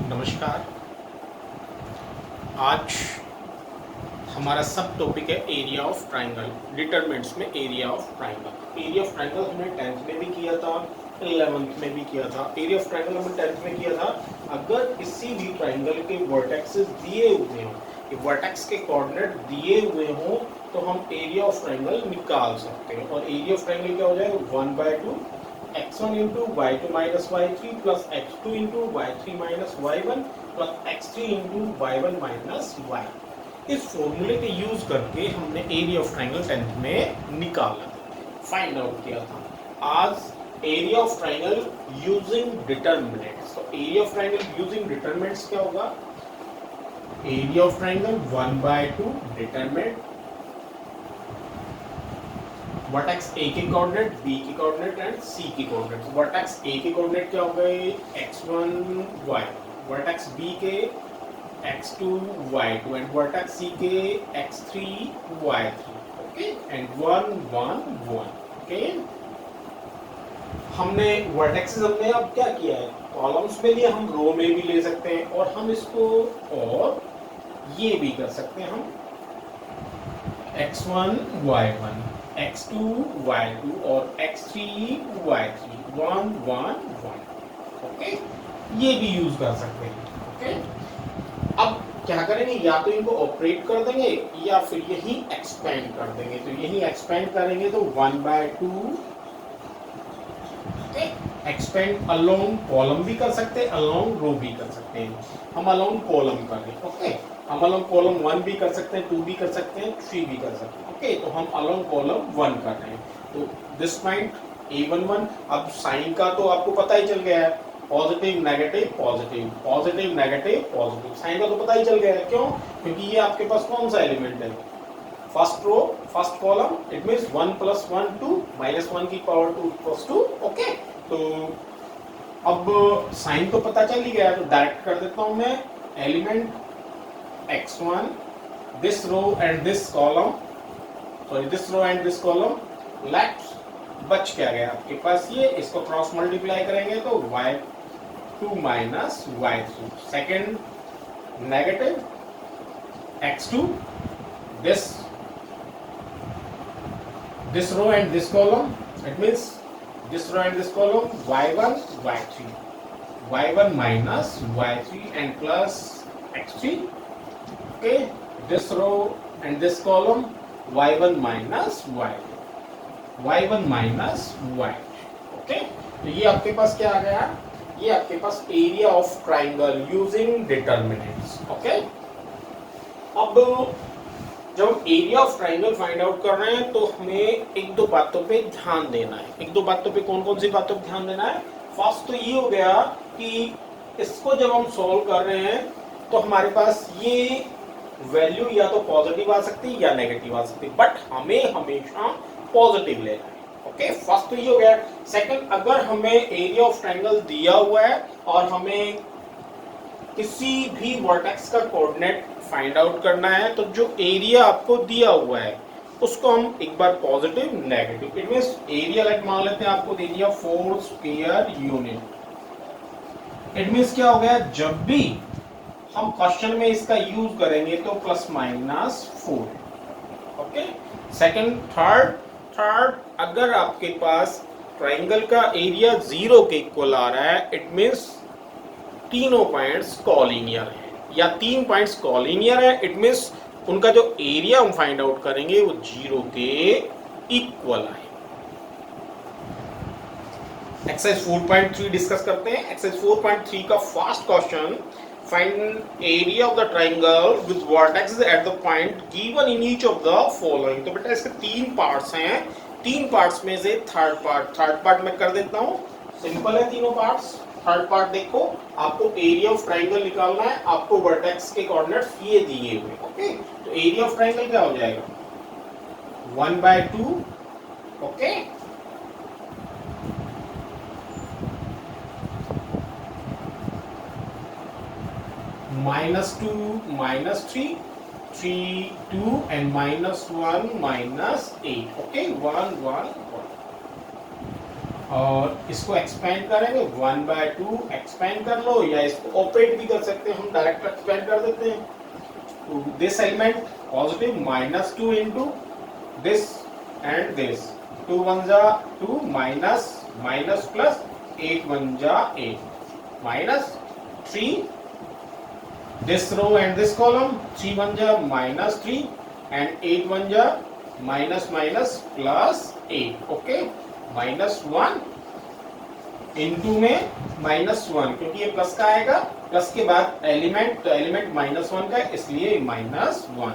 नमस्कार। आज हमारा सब टॉपिक है एरिया ऑफ ट्राइंगल। डिटरमिनेंट्स में area of triangle. Area of triangle हमने 10th में भी किया था, 11th में भी किया था। एरिया ऑफ ट्राइंगल हमने 10th में किया था। अगर किसी भी ट्राइंगल के वर्टेक्सेस दिए हुए हों, वर्टेक्स के कोऑर्डिनेट दिए हुए हों, तो हम एरिया ऑफ ट्राइंगल निकाल सकते हैं। और एरिया ऑफ ट्राइंगल क्या हो जाएगा? 1/2 x1 into y2 minus y3 plus x2 into y3 minus y1 plus x3 into y1 minus y। इस फॉर्मूले के यूज करके हमने एरिया ऑफ ट्राइंगल 10th में निकाला, फाइंड आउट किया था। आज area of triangle using determinants. तो area of triangle using determinants क्या होगा? Area of triangle 1/2 determinant vertex A के कोऑर्डिनेट, बी के कोऑर्डिनेट एंड सी के कोऑर्डिनेट। वर्टेक्स ए के कोऑर्डिनेट क्या हो गए? x1 y, वर्टेक्स बी के x2 y2 एंड वर्टेक्स सी के x3 y3। Okay, and 1 1 1। Okay, हमने वर्टेक्सेस हमने अब क्या किया है? कॉलम्स में लिए, हम रो में भी ले सकते हैं, और हम इसको और ये भी कर सकते हैं। हम x1 y1 x2 y2 और x3 y3 1 1 1। ओके, ये भी यूज कर सकते हैं। ओके, अब क्या करेंगे? या तो इनको ऑपरेट कर देंगे या फिर यही एक्सपेंड कर देंगे। तो यही एक्सपेंड करेंगे तो 1/2 एक्सपेंड अलोंग कॉलम भी कर सकते हैं, अलोंग रो भी कर सकते हैं। हम अलोंग कॉलम कर रहे हैं। ओके, हम अलोंग कॉलम 1 भी कर सकते हैं, 2 भी कर सकते हैं, 3 भी कर सकते हैं। ओके, तो हम अलोंग कॉलम 1 कर रहे हैं। तो दिस पॉइंट A11। अब साइन का तो आपको पता ही चल गया है, positive negative positive, positive negative positive. Sign का तो पता ही चल गया है। क्यों? क्योंकि ये आपके पास कौन सा एलिमेंट है? First row first column. It means 1 + 1 2 -1 की पावर 2 = 2। ओके, तो अब साइन तो पता चल ही गया, तो डायरेक्ट कर देता हूं मैं element x1 this row and this column, sorry this row and this column left. बच क्या गया आपके पास? ये इसको क्रॉस मल्टीप्लाई करेंगे तो y2 minus y3। Second negative x2 this row and this column, it means this row and this column y1 y3, y1 minus y3 and plus x3. Okay, this row and this column y1 minus y2, y1 minus y2. Okay, तो ये आपके पास क्या आ गया? ये आपके पास area of triangle using determinants. Okay, अब जब area of triangle find out कर रहे हैं तो हमें एक दो बातों पे ध्यान देना है। एक दो बातों पे कौन कौन सी बातों पे ध्यान देना है? फर्स्ट तो ये हो गया कि इसको जब हम सॉल्व कर रहे हैं तो हमारे पास ये वैल्यू या तो पॉजिटिव आ सकती है या नेगेटिव आ सकती है, बट हमें हमेशा पॉजिटिव लेना है। ओके, फर्स्ट तो ये हो गया। सेकंड, अगर हमें एरिया ऑफ ट्राइंगल दिया हुआ है और हमें किसी भी वर्टेक्स का कोऑर्डिनेट फाइंड आउट करना है, तो जो एरिया आपको दिया हुआ है उसको हम एक बार positive negative, it means area like मान लेते हैं आपको दे दिया 4 स्क्वायर यूनिट। इट मींस क्या हो गया? जब भी हम क्वेश्चन में इसका यूज करेंगे तो ±4। ओके, सेकंड थर्ड अगर आपके पास ट्राइंगल का एरिया 0 के इक्वल आ रहा है, इट मींस तीनों पॉइंट्स कॉलिनियर है या 3 पॉइंट्स कॉलिनियर है, इट मींस उनका जो एरिया हम फाइंड आउट करेंगे वो 0 के इक्वल है। एक्सरसाइज 4.3 डिस्कस करते हैं। एक्सरसाइज 4.3 का first question, find area of the triangle with vertexes at the point given in each of the following. तो बेटा इसके 3 पार्ट्स हैं, 3 पार्ट्स में से थर्ड पार्ट मैं कर देता हूं। सिंपल है तीनों पार्ट्स। थर्ड पार्ट देखो, आपको एरिया ऑफ ट्राइंगल निकालना है, आपको वर्टेक्स के कोऑर्डिनेट्स ये दिए हुए। ओके, तो एरिया ऑफ ट्राइंगल क्या हो जाएगा? 1/2। Okay, -2 -3 3 2 and -1 -8. Okay, 1 1 1. और इसको एक्सपेंड करेंगे 1/2 एक्सपेंड कर लो, या इसको ऑपरेट भी कर सकते हैं, हम डायरेक्ट एक्सपेंड कर देते हैं। तो this element positive -2 into this and this, 2 1 जा 2 माइनस माइनस प्लस 8 1 जा 8 minus 3 this row and this column, 3 1 जा -3 and 8 1 जा minus minus plus 8, okay -1 into में -1, क्योंकि ये प्लस का आएगा, प्लस के बाद एलिमेंट, तो एलिमेंट -1 का इसलिए -1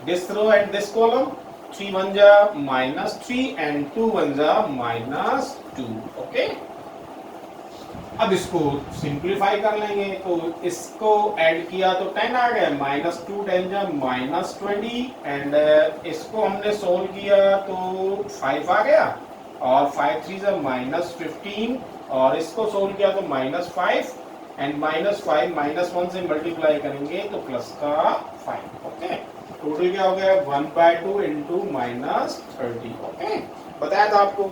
this row and this column, 3 1 जा -3 and 2 1 जा -2, ओके। अब इसको सिंप्लीफाई कर लेंगे, तो इसको ऐड किया तो 10 आ गया, -2 10 जा -20 एंड इसको हमने सोल्व किया तो 5 आ गया, और 5 3 जा -15, और इसको सोल्व किया तो -5 एंड -5 -1 से मल्टीप्लाई करेंगे तो प्लस का 5, ओके। टोटल क्या हो गया 1/2 इंटू -30, ओके। बताया था आपको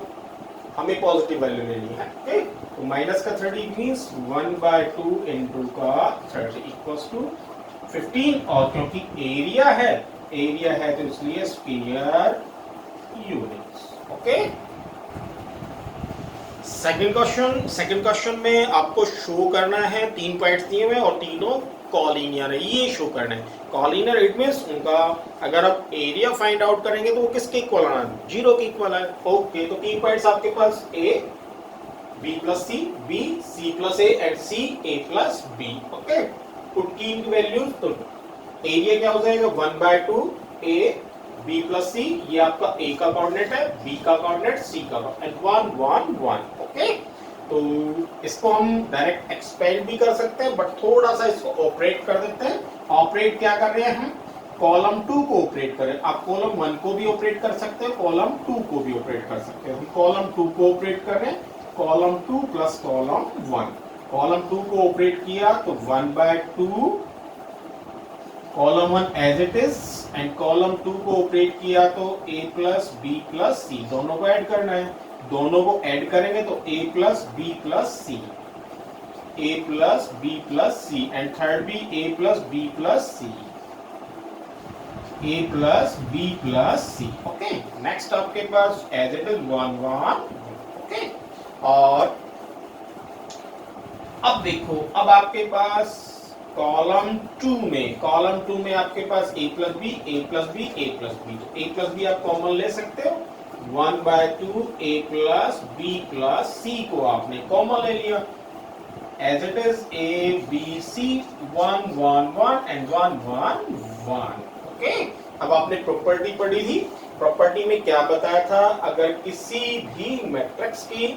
हमें पॉजिटिव वैल्यू लेनी है, ओके। तो माइनस का 30 मीन्स 1/2 इंटू का 30 इक्वल्स टू 15, और क्योंकि एरिया है तो इसलिए sphere units, okay. Second question में आपको शो करना है, 3 पॉइंट्स दिए हुए और तीनों कॉलिनियर है, ये शो करना है। कॉलिनियर इट मींस उनका अगर आप एरिया फाइंड आउट करेंगे तो वो किसके इक्वल आना है, 0 के इक्वल है, ओके। तो 3 पॉइंट्स आपके पास A B plus C, B C plus A and C A plus B, okay. Put की वैल्यूज, तो एरिया क्या हो जाएगा 1/2 A B plus C, ये आपका A का कोऑर्डिनेट है, B का कोऑर्डिनेट, C का कोऑर्डिनेट, 1 1 1, ओके। तो इसको हम डायरेक्ट एक्सपेंड भी कर सकते हैं, बट थोड़ा सा इसको ऑपरेट कर देते हैं। ऑपरेट क्या कर रहे हैं हम, कॉलम 2 को ऑपरेट करें, आप कॉलम 1 को भी ऑपरेट कर सकते हैं, कॉलम 2 को भी ऑपरेट कर सकते हैं। हम कॉलम 2 को ऑपरेट कर रहे हैं, कॉलम 2 प्लस कॉलम 1, कॉलम 2 को ऑपरेट किया तो 1/2 column 1 as it is, and column 2 को ऑपरेट किया तो A plus B plus C, दोनों को ऐड करना है, दोनों को ऐड करेंगे तो A plus B plus C, A plus B plus C, and third भी A plus B plus C, A plus B plus C, okay. Next आपके पास एज इट इज 1 1, ओके। और अब देखो, अब आपके पास कॉलम 2 में आपके पास A plus B A plus B A plus B, तो A प्लस बी आप कॉमन ले सकते हो, 1/2 A plus B plus C को आपने कॉमन ले लिया, as it is A B C 1 1 1 and 1 1 1, okay. अब आपने प्रॉपर्टी पढ़ी थी, प्रॉपर्टी में क्या बताया था, अगर किसी भी मैट्रिक्स की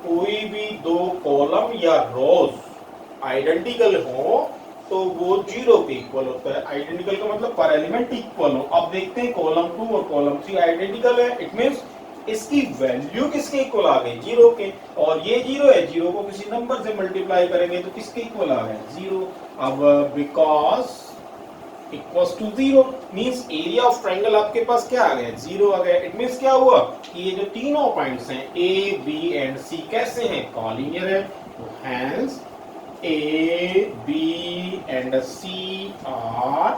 कोई भी 2 कॉलम या रोज आइडेंटिकल हो तो वो 0 के इक्वल होता है। आइडेंटिकल का मतलब पर एलिमेंट इक्वल हो। अब देखते हैं कॉलम 2 और कॉलम 3 आइडेंटिकल है, इट मींस इसकी वैल्यू किसके इक्वल आ गई, 0 के, और ये 0 है, 0 को किसी नंबर से मल्टीप्लाई करेंगे तो किसके इक्वल आ गया, 0। अब because equals to 0 means area of triangle आपके पास क्या आ गया, 0 आ गया। इट मींस क्या हुआ कि ये जो तीनों पॉइंट्स हैं A B एंड C कैसे हैं, कॉलिनियर है, तो hence A B and C are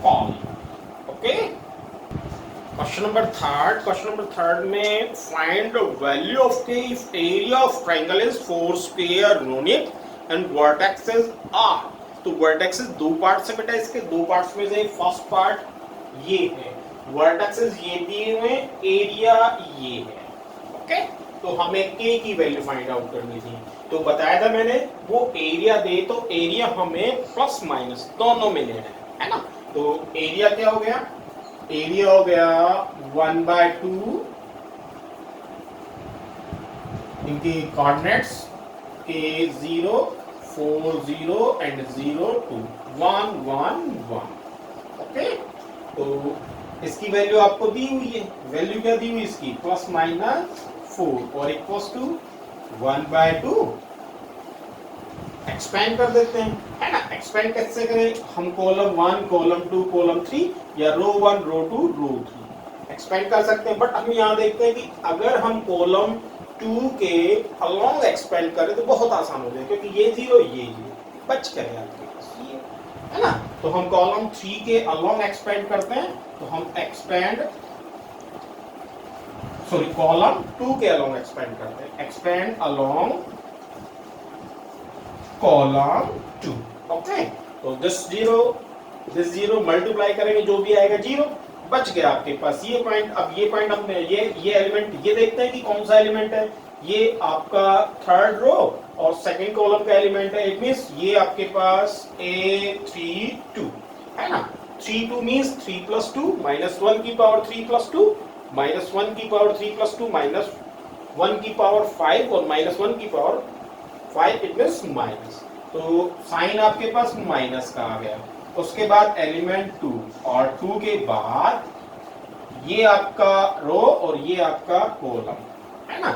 collinear, okay. Question number third में find value of k if area of triangle is 4 square unit and vertexes are. तो vertexes 2 parts है बेटा, इसके 2 parts में से फर्स्ट पार्ट ये है, वर्टेक्सेस ये दिए हुए, एरिया ये है, ओके। तो हमें के की वैल्यू फाइंड आउट करनी थी, तो बताया था मैंने, वो एरिया दे तो एरिया हमें प्लस माइनस दोनों में लेना है ना। तो एरिया क्या हो गया, एरिया हो गया 1/2 इनके कोऑर्डिनेट्स A0 4 0 एंड 0 2 1 1 1, ओके। तो इसकी वैल्यू आपको दी हुई है, वैल्यू क्या दी हुई इसकी, प्लस माइनस 4 और इक्वल्स टू 1/2। एक्सपेंड कर देते हैं, है ना। एक्सपेंड कैसे करें हम, कॉलम 1 कॉलम 2 कॉलम 3, या रो 1 रो 2 रो 3, एक्सपेंड कर सकते हैं, बट हम यहाँ देखते हैं कि अगर हम कॉलम 2 के अलोंग एक्सपेंड करें तो बहुत आसान हो जाए, क्योंकि ये जीरो बच गए आपके पास ये, है ना। तो हम कॉलम 3 के अलोंग एक्सपेंड करते हैं, तो हम कॉलम 2 के अलोंग एक्सपेंड करते हैं, एक्सपेंड अलोंग कॉलम 2। ओके, तो दिस जीरो मल्टीप्लाई करेंगे, जो भी आएगा जीरो, बच गया आपके पास ये पॉइंट। अब ये पॉइंट हमने ये एलिमेंट, ये देखते हैं कि कौन सा एलिमेंट है। ये आपका थर्ड रो और सेकंड कॉलम का एलिमेंट है। इट मींस ये आपके पास A32 है ना। 32 मींस 3 + 2 -1 की पावर 3 + 2 -1 की पावर 3 + 2 -1 की पावर 5 और -1 की पावर 5, इट मींस माइनस। तो साइन आपके पास माइनस का आ गया। उसके बाद एलिमेंट 2 और 2 के बाद ये आपका रो और ये आपका कॉलम है ना।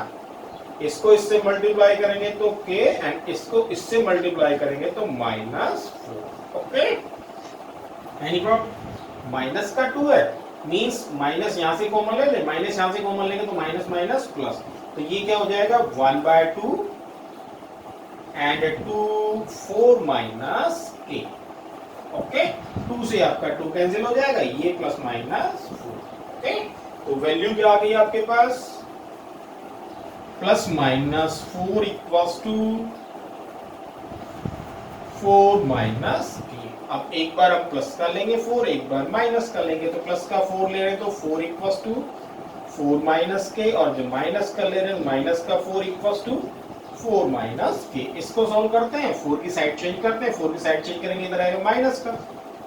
इसको इससे मल्टीप्लाई करेंगे तो k एंड इसको इससे मल्टीप्लाई करेंगे तो -4। Okay, any problem. माइनस का 2 है मींस माइनस यहां से कॉमन ले ले, माइनस यहां से कॉमन लेंगे तो माइनस माइनस प्लस, तो ये क्या हो जाएगा 1/2 एंड 2 4 - k। ओके, 2 से आपका 2 कैंसिल हो जाएगा, ये प्लस माइनस 4। ओके, तो वैल्यू क्या आ गई आपके पास +-4 इक्वल्स टू 4 - k। अब एक बार हम प्लस का लेंगे 4, एक बार माइनस का लेंगे, तो प्लस का 4 ले रहे हैं तो 4 इक्वल्स टू 4 - k, और जो माइनस का ले रहे हैं माइनस का 4 इक्वल्स टू 4 - k। इसको सॉल्व करते हैं, 4 की साइड चेंज करते हैं, 4 की साइड चेंज करेंगे इधर आएगा माइनस का,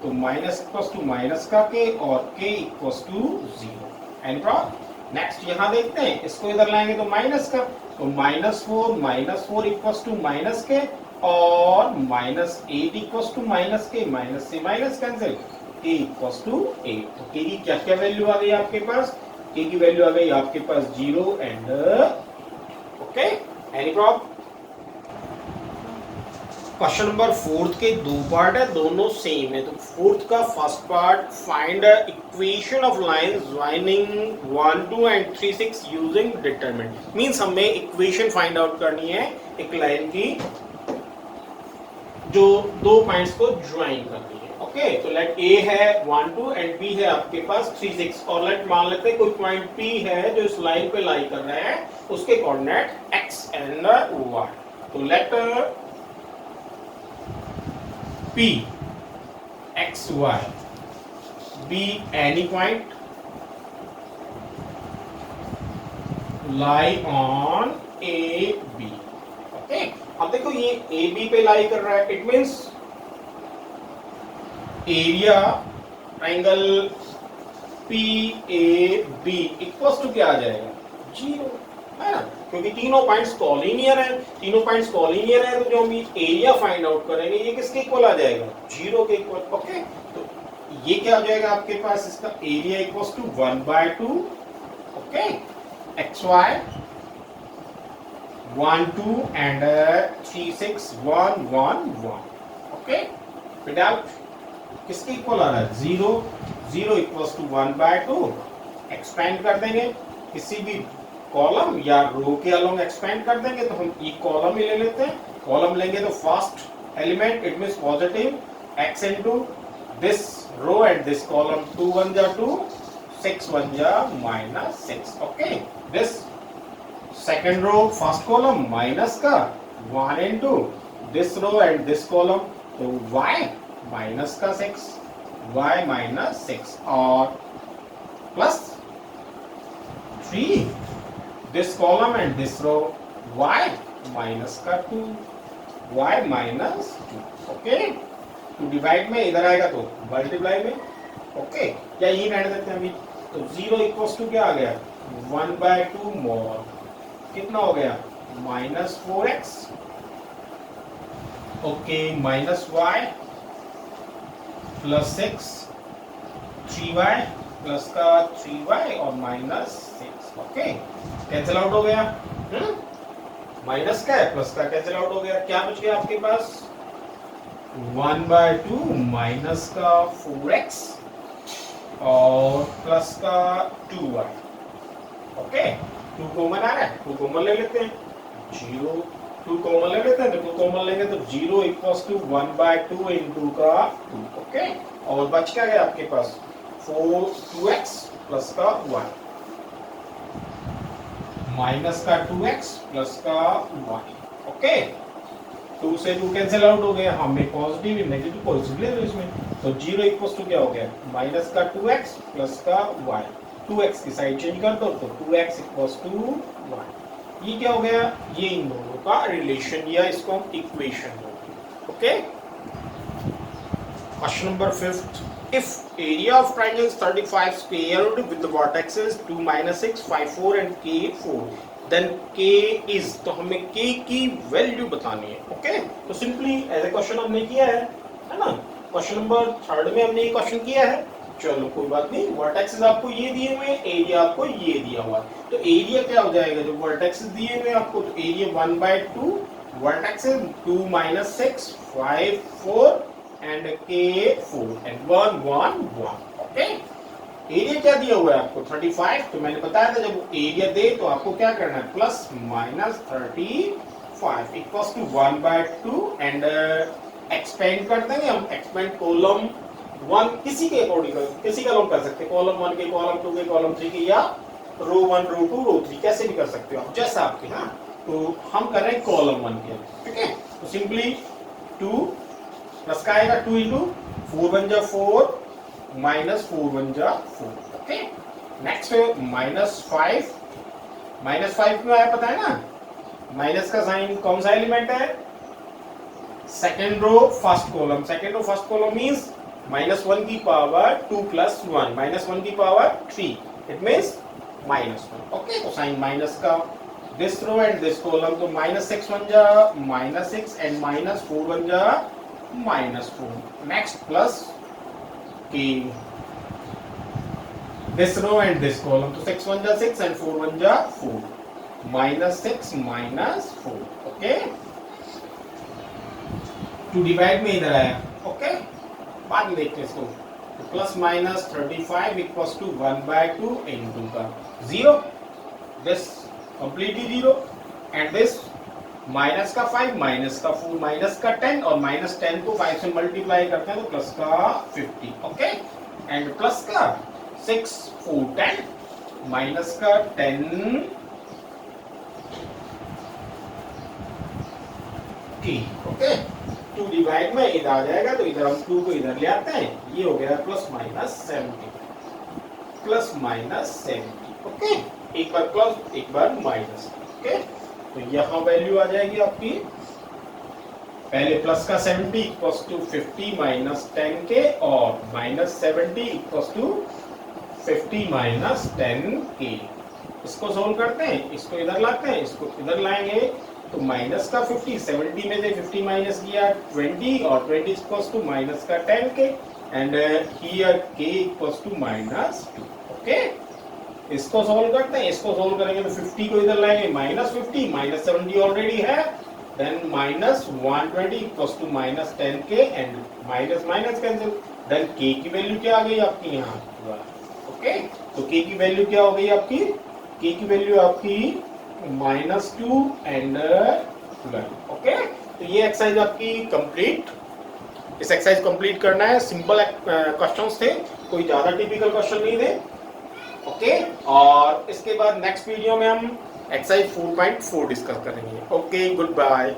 तो माइनस इक्वल्स टू माइनस का k और k equals to 0। And problem next यहाँ देखते हैं, इसको इधर लाएंगे तो माइनस का, तो -4 इक्वल्स टू -k और -8 इक्वल्स टू -k, माइनस से minus cancel, k equals to 8। तो k की क्या क्या वैल्यू आ गई आपके पास, k की वैल्यू आ गई आपके पास 0 and okay. Any problem. Question number 4 के दो पार्ट है, दोनों सेम है। तो 4 का first part, find equation of line joining 1 2 and 3 6 using determinant. Means हमें इक्वेशन फाइंड आउट करनी है एक लाइन की जो दो पॉइंट्स को ज्वाइन करनी है। ओके, तो लेट A है 1 2 एंड B है आपके पास 3 6, और लेट मान लेते हैं कोई पॉइंट P है जो इस लाइन पे लाई कर रहा है, उसके कोऑर्डिनेट x एंड y। तो late P x y be any point lie on A B। Okay, अब देखो ये A B पे लाई कर रहा है, it means area triangle PAB equals to क्या आ जाएगा 0, है ना, क्योंकि तीनों पॉइंट्स कॉलिनियर है। तीनों पॉइंट्स कॉलिनियर है, तो जो हम एरिया फाइंड आउट करेंगे ये किसके इक्वल आ जाएगा 0 के इक्वल। ओके, तो ये क्या हो जाएगा आपके पास, इसका area equals to 1/2। Okay, xy 1 2 and 3 6 1 1 1। Okay, without किसके इक्वल आ रहा है 0 0 इक्वल्स टू 1/2। एक्सपेंड कर देंगे, किसी भी कॉलम या रो के अलोंग एक्सपेंड कर देंगे, तो हम एक कॉलम ही ले लेते हैं। कॉलम लेंगे तो first element it means positive x into this row and this column, 2 1 जा 2 6 1 जा -6। Okay, this second row first column minus का 1 into this row and this column, तो y माइनस का 6 y -6 और plus 3 this column and this row y minus का 2 y -2। Okay, तो divide में इधर आएगा तो मल्टीप्लाई में। ओके, या ये रहने देते हैं अभी, तो 0 इक्वल्स टू क्या आ गया 1/2 मोर, कितना हो गया -4x। Okay, -y +6 3y plus का 3y और -6। ओके, कैंसिल आउट हो गया, माइनस का है प्लस का कैंसिल आउट हो गया, क्या बच गया आपके पास 1/2 माइनस का 4x और प्लस का 2y। ओके, 2 कॉमन आ रहा है, 2 कॉमन ले लेते हैं, 0 2 कॉमन ले लेते हैं, तो 2 कॉमन लेंगे तो 0 इक्वल्स टू 1/2 इंटू का 2। ओके, और बच क्या गया आपके पास 2x प्लस का 1 माइनस का 2x प्लस का 1। ओके, 2 से 2 कैंसिल आउट हो गया, हमें पॉजिटिव नेगेटिव पॉजिटिव ले लो इसमें, तो 0 इक्वल्स टू क्या हो गया माइनस का 2x प्लस का 1। 2x की साइड चेंज कर दो तो 2x इक्वल्स टू 1। ये क्या हो गया, ये इन दोनों का रिलेशन या इसको हम इक्वेशन बोलते हैं। Okay, question number 5, if area of triangle is 35 squared with the vertices 2, -6, 5, 4 and k 4, then k is, तो हमें k की वैल्यू बतानी है। ओके, तो सिंपली ऐसे क्वेश्चन हमने किया है ना, क्वेश्चन नंबर 3 में हमने ये क्वेश्चन किया है। चलो कोई बात नहीं, वर्टेक्सेस आपको ये दिए हुए, एरिया आपको ये दिया हुआ, तो एरिया क्या हो जाएगा, जो वर्टेक्सेस दिए हुए आपको, तो area 1/2 vertexes 2, -6, 5, 4 and k4 and 1, 1, 1। Okay, area क्या दिया हुआ है आपको 35, तो मैंने बताया था जब एरिया दे तो आपको क्या करना है plus minus 35 equals to 1/2 and expand कर देंगे हम, एक्सपेंड कॉलम 1 किसी के अकॉर्डिंग किसी का लोग कर सकते हैं, कॉलम 1 के, कॉलम 2 के, कॉलम 3 के, या रो 1 रो 2 रो 3 कैसे भी कर सकते हो आप, जैसा आपके। हाँ, तो हम कर रहे हैं कॉलम 1 के, ठीक है, तो सिंपली 2 प्लस का आएगा 2 इंटू 4 1 जा 4 माइनस 4 1 जा 4। ओके, नेक्स्ट -5 क्यों आया पता है ना, माइनस का साइन कौन सा एलिमेंट है, second row first column, second row first column means -1 की पावर 2 प्लस 1 -1 की पावर 3, इट मींस -1। ओके, तो साइन माइनस का this row and this column, तो -6 1 जा -6 एंड -4 1 जा -4। next plus k this row and this column, तो 6 1 जा 6 and 4 1 जा 4, -6 -4। ओके, टू डिवाइड में इधर आया। ओके, बाद में देखते हैं इसको, तो plus minus 35 equals to 1/2 into का 0, this completely 0 and this minus का 5 माइनस का 4 माइनस का 10 और -10 को 5 से मल्टीप्लाई करते हैं तो प्लस का 50। ओके, एंड प्लस का 6 4 10 माइनस का 10 की। ओके, 2 डिवाइड में इधर आ जाएगा, तो इधर हम 2 को इधर ले आते हैं, ये हो गया प्लस माइनस 70। ओके, एक बार प्लस एक बार माइनस। ओके, तो यहाँ वैल्यू आ जाएगी आपकी, पहले प्लस का 70 इक्वल्स टू 50 माइनस 10 के, और माइनस 70 इक्वल्स टू 50 माइनस 10 के। इसको सोल्व करते हैं, इसको इधर लाते हैं, इसको इधर लाएंगे, तो माइनस का 50 70 में से 50 माइनस किया 20 और 20 इक्वल्स टू माइनस का 10 के एंड हियर के इक्वल्स टू -2। ओके, इसको सोल्व करते हैं, इसको सोल्व करेंगे तो 50 को इधर लाएंगे, -50 -70 ऑलरेडी है, then -120 equals to -10 k and minus minus cancel, then k की वैल्यू क्या आ गई आपकी यहाँ। ओके, तो k की वैल्यू क्या हो गई आपकी, k की वैल्यू आपकी -2 एंड 12। ओके, तो ये एक्सरसाइज आपकी कंप्लीट, इस एक्सरसाइज कंप्लीट करना है, सिंपल क्वेश्चंस थे, कोई ज्यादा टिपिकल क्वेश्चन नहीं थे। ओके, और इसके बाद नेक्स्ट वीडियो में हम एक्सरसाइज 4.4 डिस्कस करेंगे। Okay, good bye.